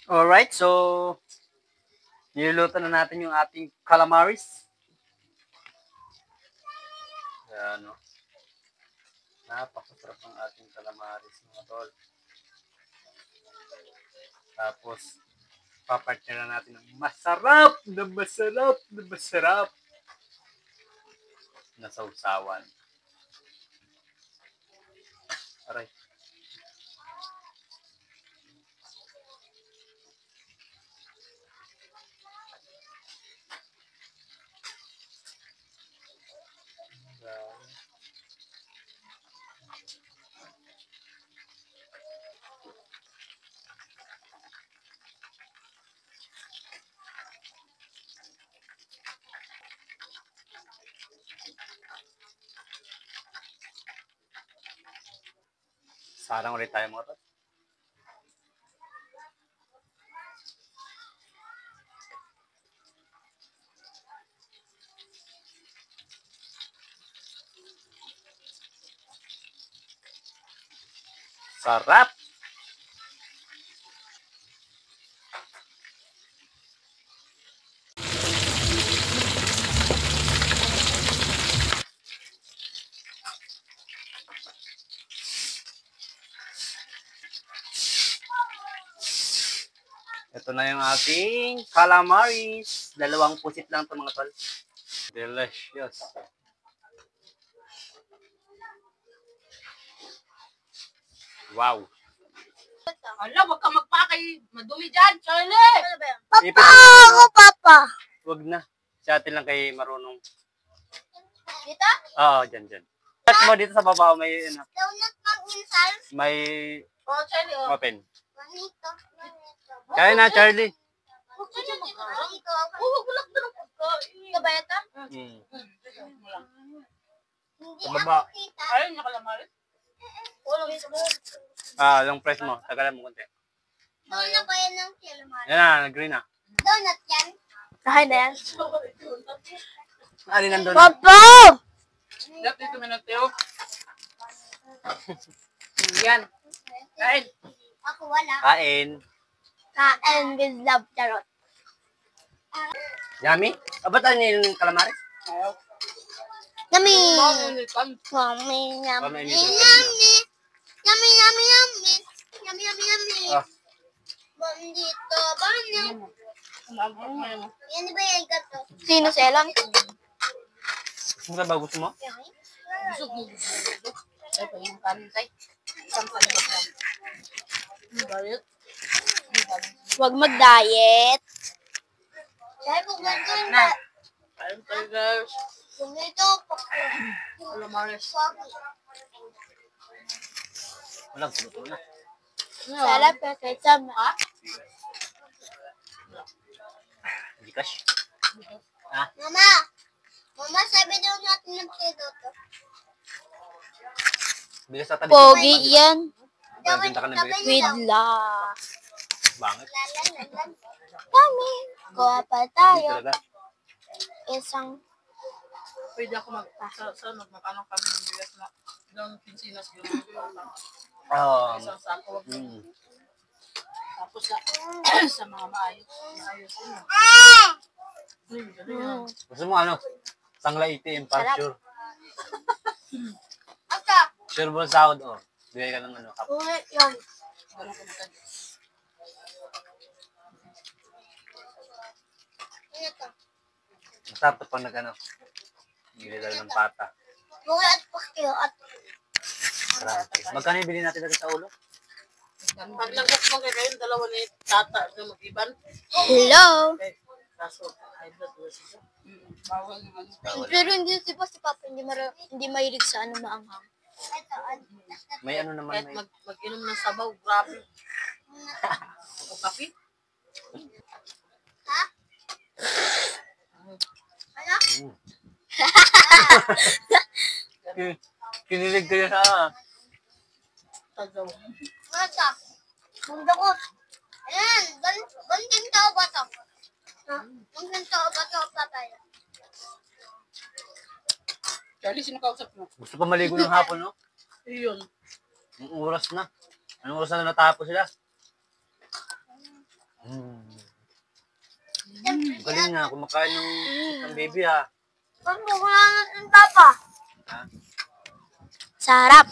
Alright, so niluluto na natin yung ating calamaris. Ayan, no? Napakasarap ang ating calamaris, mga tol. Tapos, papartner na natin ng masarap na sausawan. Aray. Sarang ulit tayo mga tol. Sarap! Ito na yung ating calamaris. 2 pusit lang ito mga tol. Delicious. Wow. Ala, wag ka magpakay. Madumi dyan, Charlie! Papa! Ako, Papa! Huwag na. Si ate lang kay marunong. Dito? Oo, dyan. Touch mo dito sa baba, may Donut pang insal? may Oh, Charlie, oh. open. Ganito. Kaya na, Charlie. Huwag ka dyan magkaroon. Ganito. Oh, wag mo lang na ng pagkain. Ito ba ito? Hmm. Mo lang. Hindi Sa baba. ako kita. Ayaw niya kalamarin? Wala, gusto mo. Long press mo. Tagalan mo konti. Donut ba yan ng calamari? Yan na, nag-green na. Donut yan? Kain na yan. Ano nandun? Papa! Dap, dito may nagtayo. Yan. Kain. Ako wala. Kain. Kain with love charot. Yummy? Ba't ano yung calamari? Ayaw. Yummy! Mamunitan. Yummy, yummy, Pamainit yummy. yung kanina. Yummy, yummy, yummy. Yummy, yummy, yummy. Ah. Bandito, banyo. Yan ba yan gato? Sino si Elan? Gusto mo ba gusto mo? Gusto mo. Ay, pa yung kantay. Isang kalibak lang. Diet. Huwag mag-diet. Dahil kung ganyan Na. Kain tayo, guys. kung ito, Calamares. Walang gusto na. sarap ka kaysa Ha? Gcash. Mama! Mama, sabi daw natin ng piloto. Bilis sa tabi. Pogi yan. Pinta ka na bilis. With love. Bangit. Kami. Kuha pa Hindi tayo. talaga. Isang Pwede ako mag-ano kami ng bigas na doon pinsinas yun. Isang sako. Tapos sa mga maayos yun. Gusto mo ano? Sangla itim, para sure. Aka. Sure ball sahod, oh. Bigay ka ng ano, cup. Uwi yun. Ganun ko maganda. Ano to? Masarap to pag nag-ano. Bili tayo ng pata. Uwi at pakyo at Francis. Magkano yung bilhin natin dito sa ulo? Pag lagas mo kayo yung dalawa ni tata na mag-iban. hello. Okay. Kaso, high blood wala siya. Bawal naman. Pero hindi si Papa hindi mahilig sa ano maanghang. May ano naman, Kahit may... mag-inom ng sabaw, grabe. O kape. Ha? Ano? Kinilig kayo sa... Tagaw. Ano to? Mundo ko. Ayan, banting tao ba to? Ha? Banting tao ba to, Papa? Charlie, sino kausap mo? Gusto pa maligo ng hapon, no? Iyon. Ang oras na. Anong oras na natapos sila? Galing nga, kumakain ng baby ha. Pag wala na ng tapa. Ha? Sarap.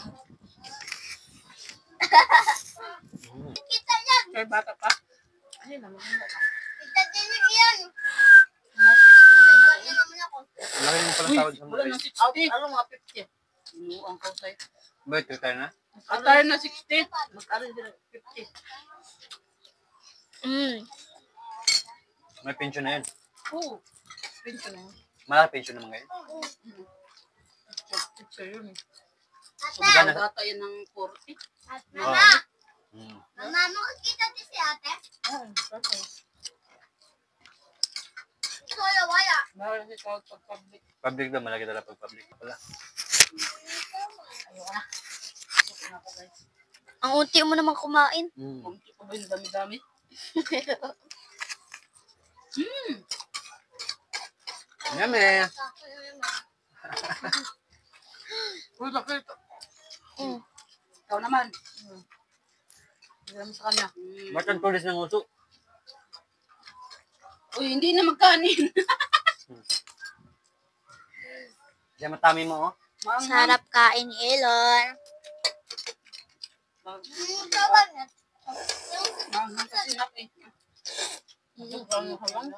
Mm. Kita yan. Kaya bata pa. Ay, naman mo ka. Kita din yan. Yan naman ako. Laki mo palang tawad sa Wala mga. na 60. Ano mga 50? Ang kausay. Ba, tayo na? Atay na 60. Mag-aral din 50. May pension na yun. Oo. Pension na yun. Malaki pension naman ngayon. Picture yun eh. Magkano? Bata yun ng 40. Mama. Mm. Mama, makikita din si ate. Ikaw wala. Mahal si Tawag pag public. Public daw, malaki talaga pag public. Wala. Ayoko na. Ayoko na ako guys. Ang unti mo naman kumain. Kumti ko ba yung dami-dami? Yummy! Uy, bakit? Ikaw naman. Hindi mo sa kanya. Ba't ang tulis ng uso? Uy, hindi na magkanin. Diyan matami mo, oh. Sarap kain ni Elon. Manghang kasi nak eh. Sobrang hawang.